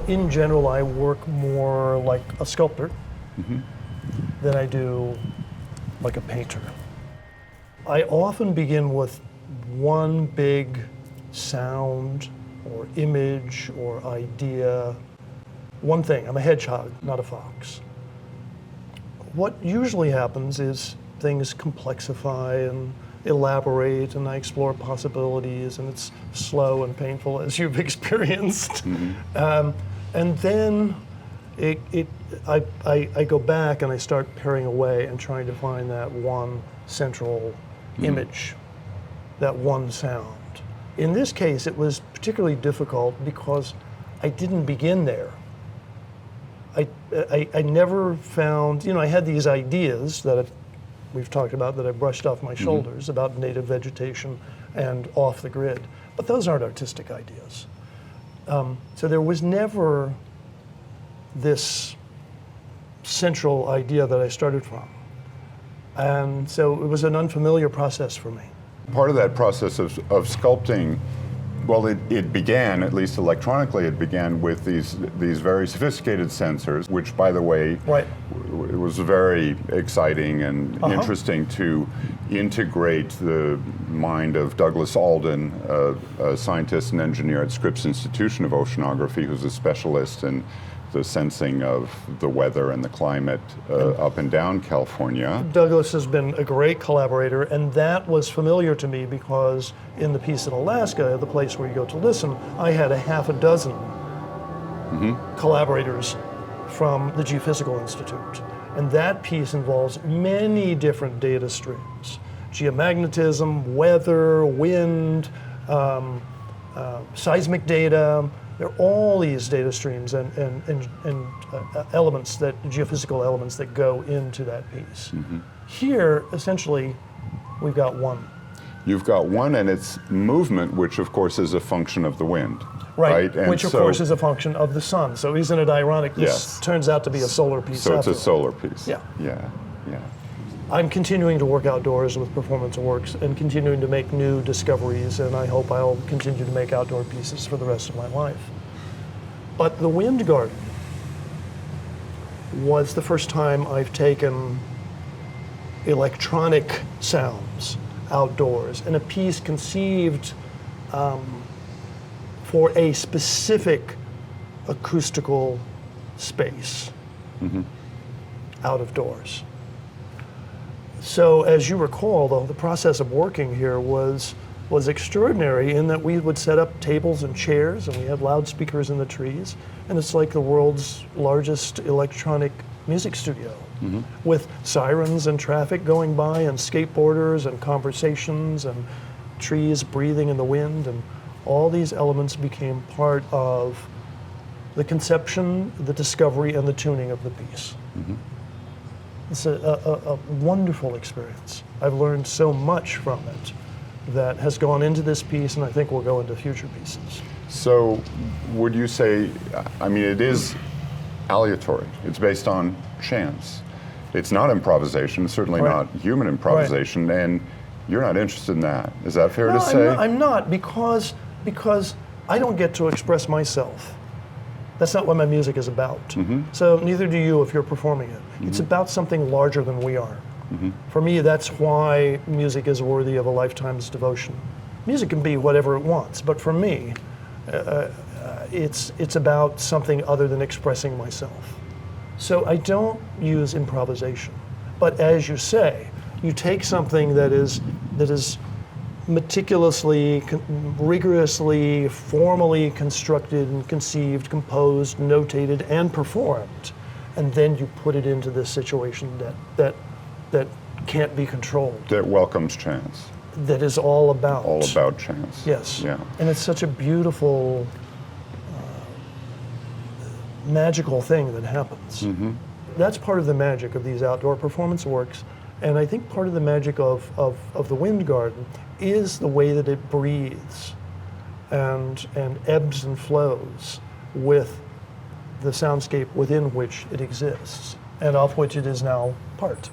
in general, I work more like a sculptor than I do like a painter. I often begin with one big sound or image or idea, one thing. I'm a hedgehog, not a fox. What usually happens is things complexify and elaborate, and I explore possibilities, and it's slow and painful, as you've experienced. And then I go back and I start paring away and trying to find that one central image, that one sound. In this case, it was particularly difficult because I didn't begin there. I never found, I had these ideas that we've talked about that I brushed off my shoulders about native vegetation and off the grid, but those aren't artistic ideas. So there was never this central idea that I started from. And so it was an unfamiliar process for me. Part of that process of sculpting, well, it began, at least electronically, it began with these very sophisticated sensors, which, by the way, it was very exciting and interesting to integrate the mind of Douglas Alden, a scientist and engineer at Scripps Institution of Oceanography, who's a specialist in the sensing of the weather and the climate up and down California. Douglas has been a great collaborator, and that was familiar to me because in the piece in Alaska, the place where you go to listen, I had a half a dozen collaborators from the Geophysical Institute. And that piece involves many different data streams: geomagnetism, weather, wind, seismic data. There are all these data streams and elements, geophysical elements that go into that piece. Here, essentially, we've got one. You've got one, and its movement, which of course is a function of the wind. Right? And which of course is a function of the sun. So isn't it ironic? This turns out to be a solar piece. So it's a solar piece. Yeah. I'm continuing to work outdoors with Performance Works and continuing to make new discoveries, and I hope I'll continue to make outdoor pieces for the rest of my life. But the Wind Garden was the first time I've taken electronic sounds outdoors, and a piece conceived for a specific acoustical space out of doors. So as you recall, though, the process of working here was extraordinary in that we would set up tables and chairs, and we had loudspeakers in the trees, and it's like the world's largest electronic music studio with sirens and traffic going by and skateboarders and conversations and trees breathing in the wind, and all these elements became part of the conception, the discovery, and the tuning of the piece. It's a wonderful experience. I've learned so much from it that has gone into this piece, and I think will go into future pieces. So would you say, I mean, it is aleatory. It's based on chance. It's not improvisation, certainly not human improvisation, and you're not interested in that. Is that fair to say? I'm not, because I don't get to express myself. That's not what my music is about. So neither do you if you're performing it. It's about something larger than we are. For me, that's why music is worthy of a lifetime's devotion. Music can be whatever it wants, but for me, it's about something other than expressing myself. So I don't use improvisation. But as you say, you take something that is meticulously, rigorously, formally constructed and conceived, composed, notated, and performed, and then you put it into this situation that can't be controlled. That welcomes chance. That is all about chance. Yes. Yeah. And it's such a beautiful, magical thing that happens. That's part of the magic of these outdoor performance works, and I think part of the magic of the Wind Garden is the way that it breathes and ebbs and flows with the soundscape within which it exists, and of which it is now part.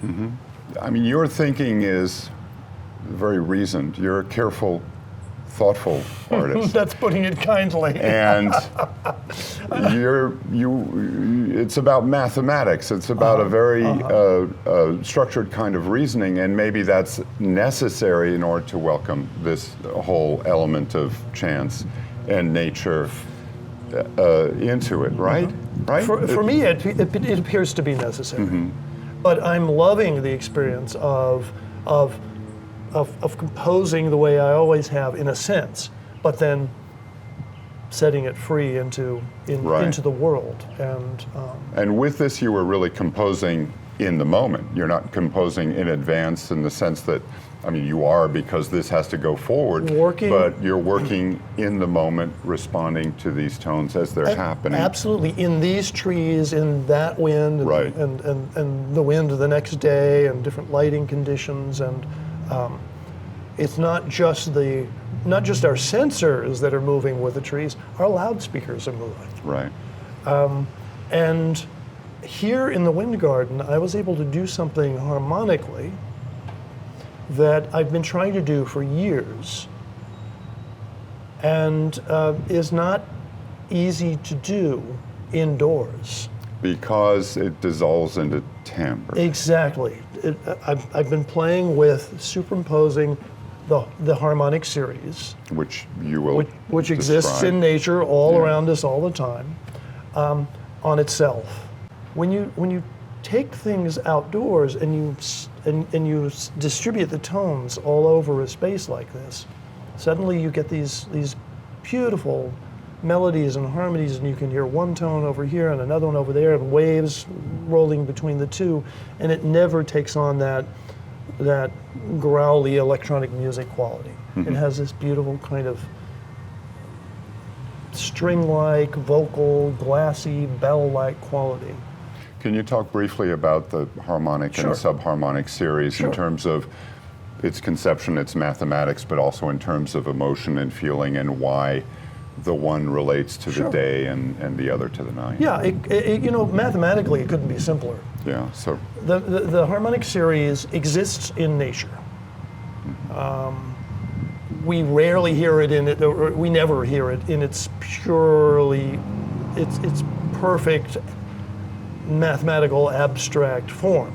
I mean, your thinking is very reasoned. You're a careful thoughtful artist. That's putting it kindly. And it's about mathematics. It's about a very structured kind of reasoning, and maybe that's necessary in order to welcome this whole element of chance and nature into it, right? Right? For me, it appears to be necessary. But I'm loving the experience of composing the way I always have, in a sense, but then setting it free into the world. And with this, you were really composing in the moment. You're not composing in advance in the sense that, I mean, you are, because this has to go forward. But you're working in the moment, responding to these tones as they're happening. Absolutely, in these trees, in that wind, and the wind the next day, and different lighting conditions, and it's not just our sensors that are moving with the trees. Our loudspeakers are moving. Right. And here in the wind garden, I was able to do something harmonically that I've been trying to do for years, and is not easy to do indoors. Because it dissolves into timbre. Exactly. I've been playing with superimposing the harmonic series, which you will which exists in nature all around us all the time, on itself. When you take things outdoors and you distribute the tones all over a space like this, suddenly you get these beautiful melodies and harmonies, and you can hear one tone over here and another one over there, and waves rolling between the two, and it never takes on that growly electronic music quality. It has this beautiful kind of string-like, vocal, glassy, bell-like quality. Can you talk briefly about the harmonic and subharmonic series in terms of its conception, its mathematics, but also in terms of emotion and feeling, and why the one relates to the day and the other to the night? Yeah, mathematically it couldn't be simpler. Yeah, so the harmonic series exists in nature. We rarely hear it in it, or we never hear it in its purely, its perfect mathematical abstract form.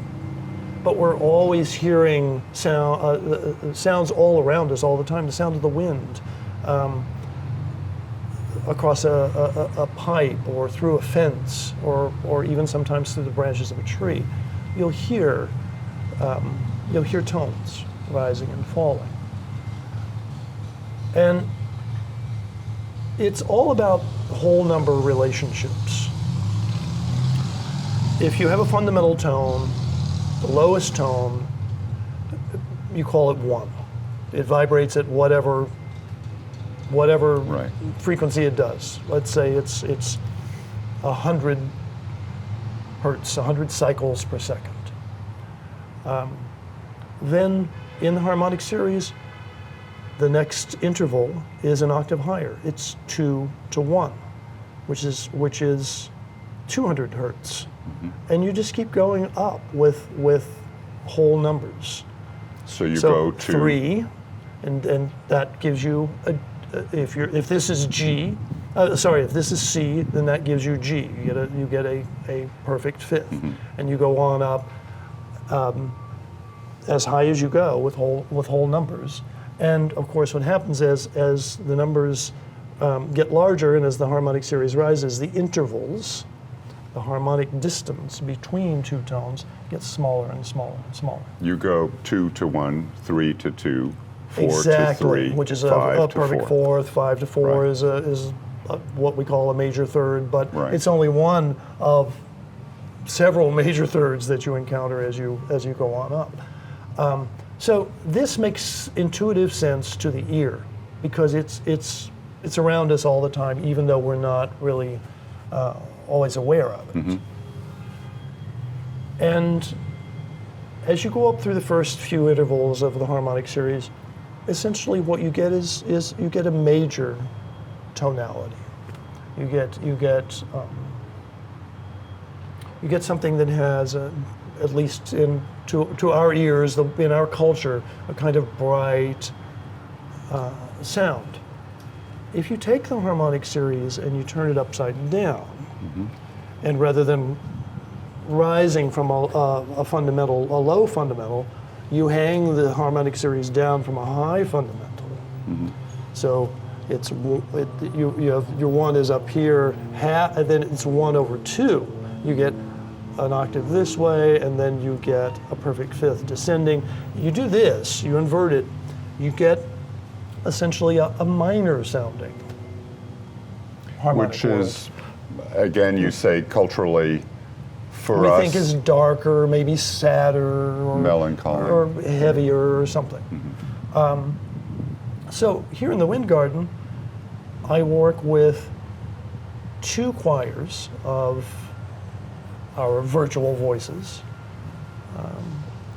But we're always hearing sounds all around us all the time. The sound of the wind across a pipe, or through a fence, or even sometimes through the branches of a tree. You'll hear tones rising and falling. And it's all about whole number relationships. If you have a fundamental tone, the lowest tone, you call it 1. It vibrates at whatever frequency it does. Let's say it's 100 hertz, 100 cycles per second. Then in the harmonic series, the next interval is an octave higher. It's 2 to 1, which is 200 hertz. And you just keep going up with whole numbers. So you go to 3, and that gives you if this is G, if this is C, then that gives you G. You get a perfect fifth, and you go on up as high as you go with whole numbers. And of course, what happens is, as the numbers get larger, and as the harmonic series rises, the intervals, the harmonic distance between two tones, gets smaller and smaller and smaller. You go 2 to 1, 3 to 2, 4 exactly, to 3, which is 5 a to perfect 4. fourth. 5 to 4 is what we call a major third, but it's only one of several major thirds that you encounter as you go on up. So this makes intuitive sense to the ear, because it's around us all the time, even though we're not really always aware of it. And as you go up through the first few intervals of the harmonic series, essentially what you get is you get a major tonality. You get something that has, at least to our ears, in our culture, a kind of bright, sound. If you take the harmonic series and you turn it upside down, and rather than rising from a low fundamental, you hang the harmonic series down from a high fundamental. So it's you have your 1 is up here, and then it's 1/2. You get an octave this way, and then you get a perfect fifth descending. You do this, you invert it, you get essentially a minor sounding harmonic Which word. is, again, you say culturally, for we us, think is darker, maybe sadder, or melancholy, or heavier, or something. So here in the Wind Garden, I work with 2 choirs of our virtual voices.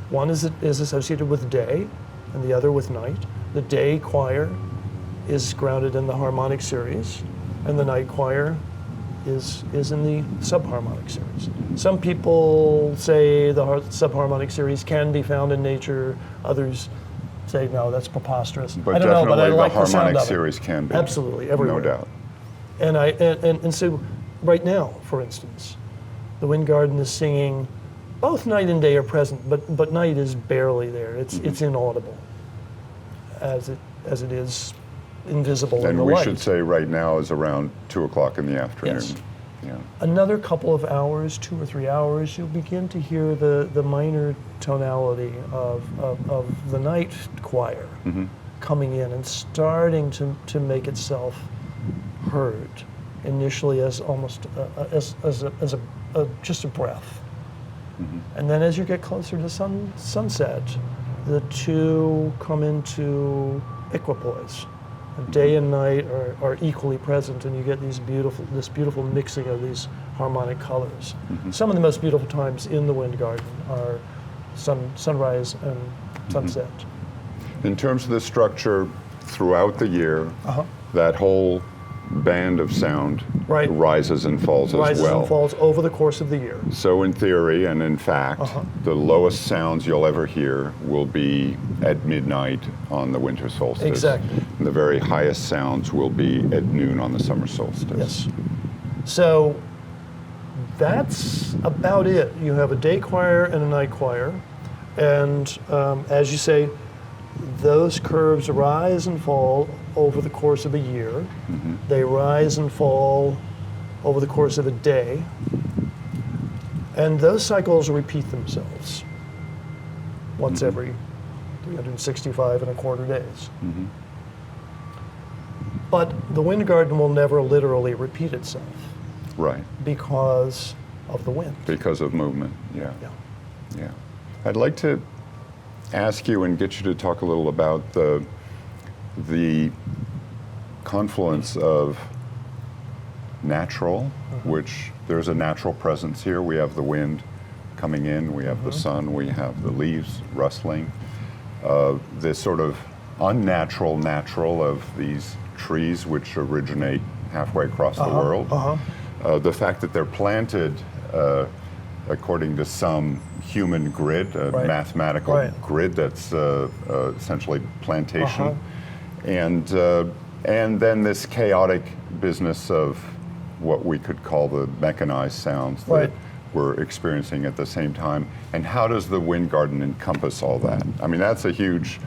One is associated with day, and the other with night. The day choir is grounded in the harmonic series, and the night choir is in the subharmonic series. Some people say the subharmonic series can be found in nature. Others say no, that's preposterous. but I don't know, but I definitely like the the sound harmonic of it. series can be. Absolutely, everywhere. No doubt. And so right now, for instance, the Wind Garden is singing, both night and day are present, but night is barely there. It's inaudible, as it is invisible in And the we light. should say right now is around 2 o'clock in the afternoon. Yes. Yeah. Another couple of hours, 2 or 3 hours, you'll begin to hear the minor tonality of the night choir coming in and starting to make itself heard. Initially as almost just a breath, and then as you get closer to sunset, the 2 come into equipoise. Day and night are equally present, and you get this beautiful mixing of these harmonic colors. Some of the most beautiful times in the Wind Garden are sunrise and sunset. In terms of the structure throughout the year, that whole band of sound rises and falls as well. Rises and falls over the course of the year. So in theory and in fact, the lowest sounds you'll ever hear will be at midnight on the winter solstice. Exactly. And the very highest sounds will be at noon on the summer solstice. Yes. So that's about it. You have a day choir and a night choir, and as you say, those curves rise and fall over the course of a year. They rise and fall over the course of a day. And those cycles repeat themselves once every 365 and a quarter days. But the Wind Garden will never literally repeat itself. Right. Because of the wind. Because of movement, yeah. I'd like to ask you and get you to talk a little about the confluence of natural, which there's a natural presence here. We have the wind coming in, we have the sun, we have the leaves rustling. This sort of unnatural natural of these trees which originate halfway across the world. The fact that they're planted according to some human grid, a mathematical grid that's essentially plantation, and then this chaotic business of what we could call the mechanized sounds that we're experiencing at the same time. And how does the Wind Garden encompass all that? I mean, that's a huge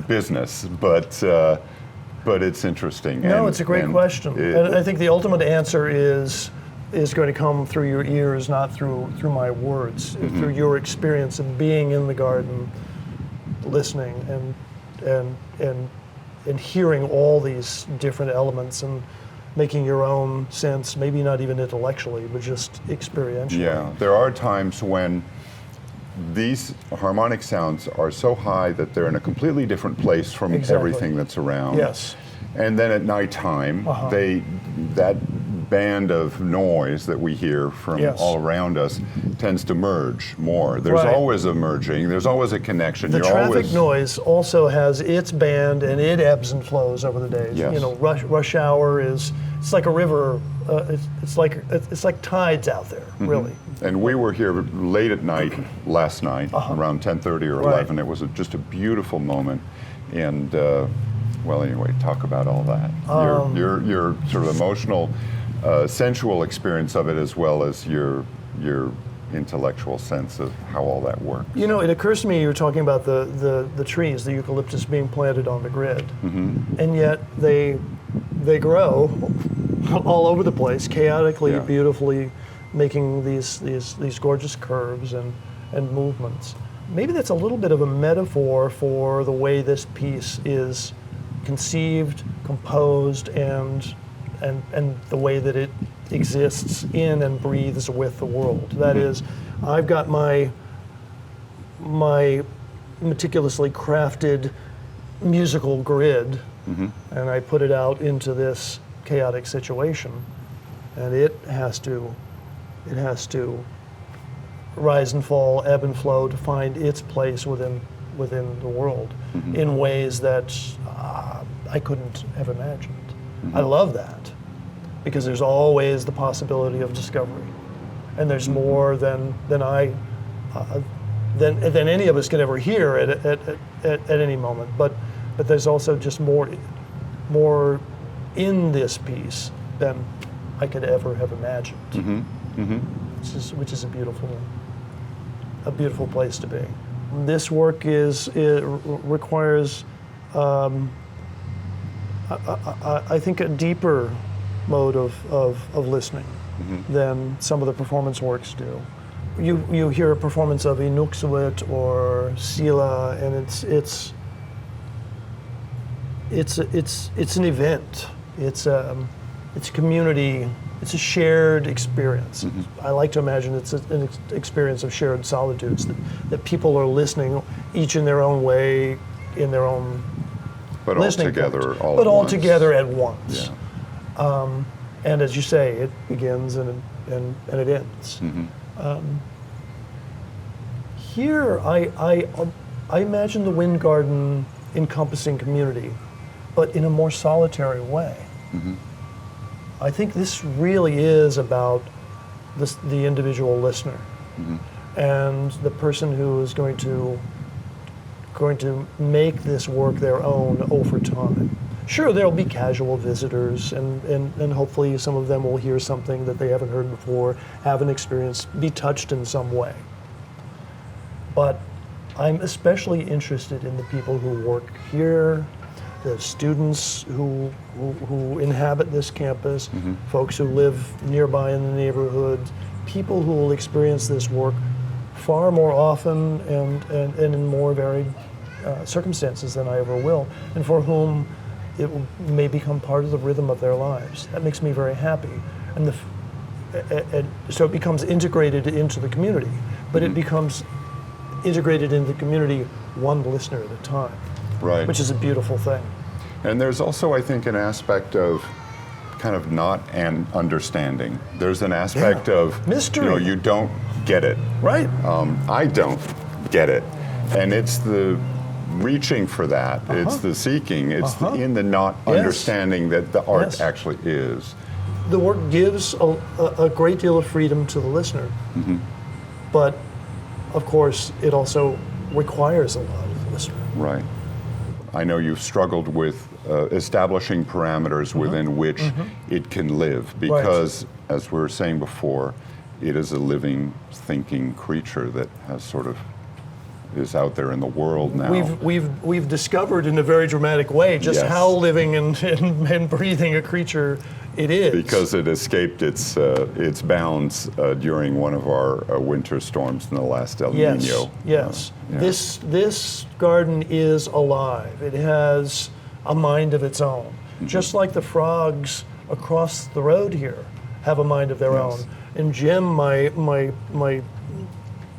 business, but it's interesting. No, it's a great question. And I think the ultimate answer is going to come through your ears, not through my words, through your experience of being in the garden, listening and hearing all these different elements and making your own sense, maybe not even intellectually, but just experientially. Yeah, there are times when these harmonic sounds are so high that they're in a completely different place from everything that's around. Yes. And then at nighttime, that band of noise that we hear from all around us tends to merge more. There's always a merging. There's always a connection. The traffic noise also has its band, and it ebbs and flows over the days. Yes. You know, rush hour it's like a river. It's like tides out there, really. And we were here late at night last night, around 10:30 or 11. It was just a beautiful moment, and Well, anyway, talk about all that. Your sort of emotional, sensual experience of it, as well as your intellectual sense of how all that works. You know, it occurs to me you were talking about the trees, the eucalyptus being planted on the grid, and yet they grow all over the place, chaotically, beautifully, making these gorgeous curves and movements. Maybe that's a little bit of a metaphor for the way this piece is conceived, composed, and the way that it exists in and breathes with the world. That is, I've got my meticulously crafted musical grid, and I put it out into this chaotic situation, and it has to rise and fall, ebb and flow to find its place within the world in ways that I couldn't have imagined. I love that, because there's always the possibility of discovery, and there's more than any of us can ever hear at any moment. But there's also just more in this piece than I could ever have imagined. Which is a beautiful place to be. This work requires, I think, a deeper mode of listening than some of the performance works do. You hear a performance of Inuxuit or Sila, and it's an event. It's community. It's a shared experience. I like to imagine it's an experience of shared solitudes, that people are listening, each in their own way, in their own but all listening together, point, but all together at once. Yeah. And as you say, it begins and it ends. Here, I imagine the wind garden encompassing community, but in a more solitary way. I think this really is about the individual listener and the person who is going to make this work their own over time. Sure, there'll be casual visitors, and hopefully some of them will hear something that they haven't heard before, have an experience, be touched in some way. But I'm especially interested in the people who work here, the students who inhabit this campus, folks who live nearby in the neighborhood, people who will experience this work far more often and in more varied circumstances than I ever will, and for whom it may become part of the rhythm of their lives. That makes me very happy. And so it becomes integrated into the community, but it becomes integrated into the community one listener at a time. Right. Which is a beautiful thing. And there's also, I think, an aspect of kind of not an understanding. There's an aspect of mystery. You don't get it. Right. I don't get it. And it's the reaching for that. It's the seeking. It's in the not understanding that the art actually is. The work gives a great deal of freedom to the listener. But, of course, it also requires a lot of the listener. Right. I know you've struggled with establishing parameters within which it can live, because, as we were saying before, it is a living, thinking creature that has sort of is out there in the world now. We've discovered in a very dramatic way just how living and breathing a creature it is. Because it escaped its bounds during one of our winter storms in the last El Nino. Yes. This garden is alive. It has a mind of its own. Just like the frogs across the road here have a mind of their own. And Jim, my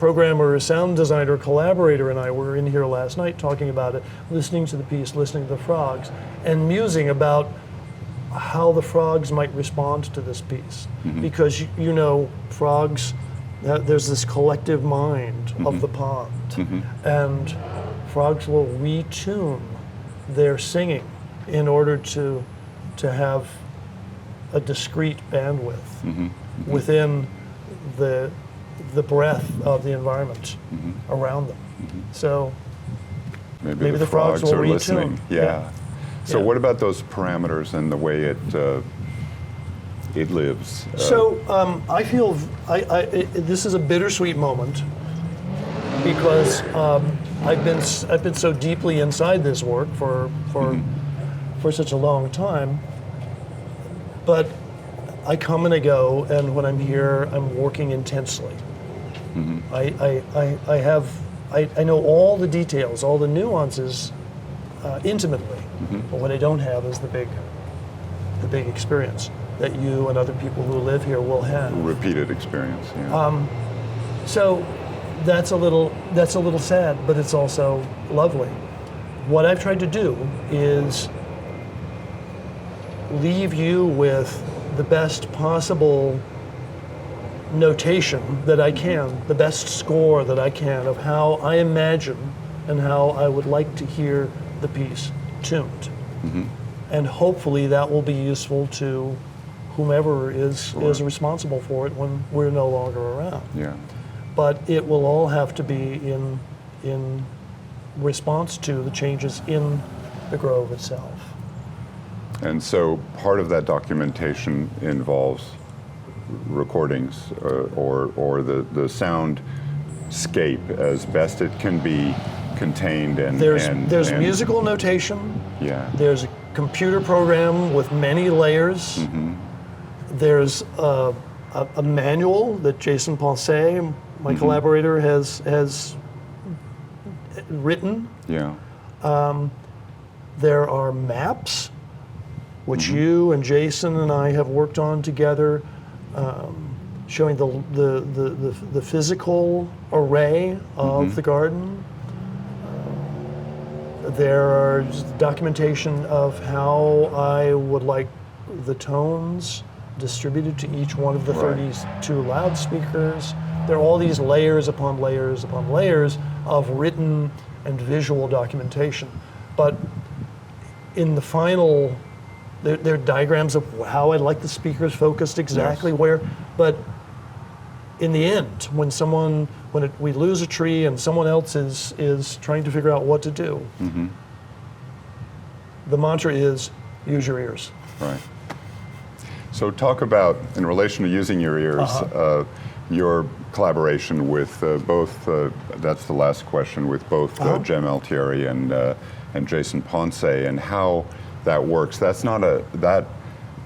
programmer, sound designer, collaborator, and I were in here last night talking about it, listening to the piece, listening to the frogs, and musing about how the frogs might respond to this piece. Because, frogs, there's this collective mind of the pond, and frogs will retune their singing in order to have a discrete bandwidth within the breadth of the environment around them. So maybe the frogs will are retune. listening. Yeah. So Yeah. what about those parameters and the way it lives? So I feel this is a bittersweet moment because I've been so deeply inside this work for such a long time, but I come and I go, and when I'm here, I'm working intensely. I know all the details, all the nuances intimately, but what I don't have is the big experience that you and other people who live here will have. Repeated experience. Yeah. So that's a little sad, but it's also lovely. What I've tried to do is leave you with the best possible notation that I can, the best score that I can of how I imagine and how I would like to hear the piece tuned. And hopefully that will be useful to whomever is responsible for it when we're no longer around. Yeah. But it will all have to be in response to the changes in the grove itself. And so part of that documentation involves recordings or the soundscape as best it can be contained and there's musical notation. Yeah. There's a computer program with many layers. There's a manual that Jason Ponce, my collaborator, has written. Yeah. There are maps, which you and Jason and I have worked on together, showing the physical array of the garden. There are documentation of how I would like the tones distributed to each one of the 32 loudspeakers. There are all these layers upon layers upon layers of written and visual documentation. But in the final, there are diagrams of how I'd like the speakers focused exactly where. But in the end, when we lose a tree and someone else is trying to figure out what to do, the mantra is use your ears. Right. So talk about, in relation to using your ears, your collaboration with both, that's the last question, with both Jem Altieri and Jason Ponce, and how that works. That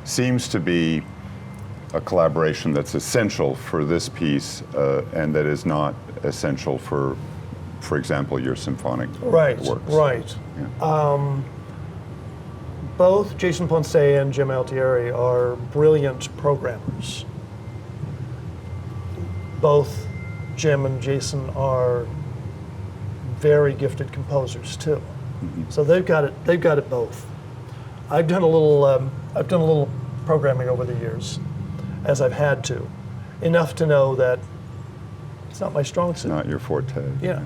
seems to be a collaboration that's essential for this piece and that is not essential for example, your symphonic works. Right. Yeah. Both Jason Ponce and Jem Altieri are brilliant programmers. Both Jem and Jason are very gifted composers too. So they've got it both. I've done a little programming over the years, as I've had to, enough to know that it's not my strong suit. Not your forte. Yeah.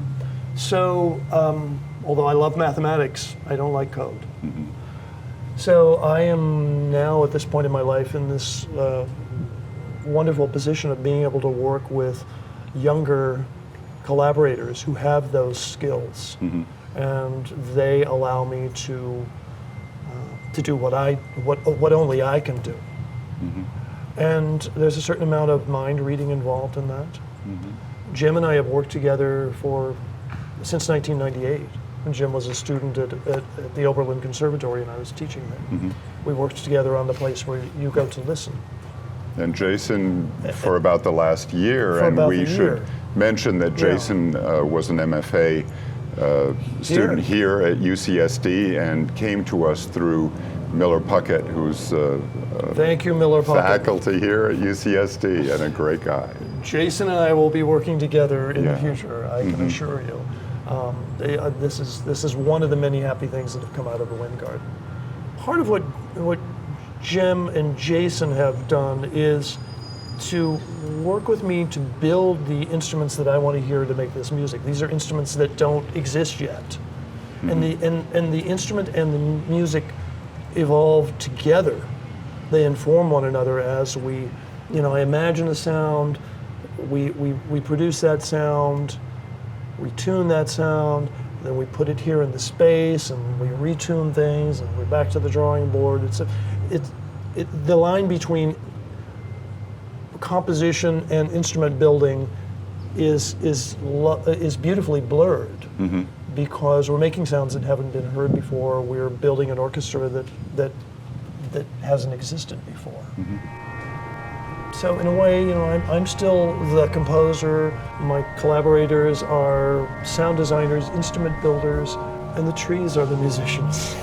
So, although I love mathematics, I don't like code. So I am now at this point in my life in this wonderful position of being able to work with younger collaborators who have those skills, and they allow me to do what only I can do. And there's a certain amount of mind reading involved in that. Jim and I have worked together since 1998. And Jim was a student at the Oberlin Conservatory, and I was teaching there. We worked together on the place where you go to listen. And Jason, for about the last year, and we should mention that Jason was an MFA student here at UCSD and came to us through Miller Puckett, who's thank you, Miller Puckett, faculty here at UCSD, and a great guy. Jason and I will be working together in the future, I can assure you. This is one of the many happy things that have come out of the Wind Garden. Part of what Jem and Jason have done is to work with me to build the instruments that I want to hear to make this music. These are instruments that don't exist yet. And the instrument and the music evolve together. They inform one another as we, I imagine a sound, we produce that sound, we tune that sound, then we put it here in the space, and we retune things, and we're back to the drawing board. The line between composition and instrument building is beautifully blurred, because we're making sounds that haven't been heard before. We're building an orchestra that hasn't existed before. So in a way, I'm still the composer. My collaborators are sound designers, instrument builders, and the trees are the musicians.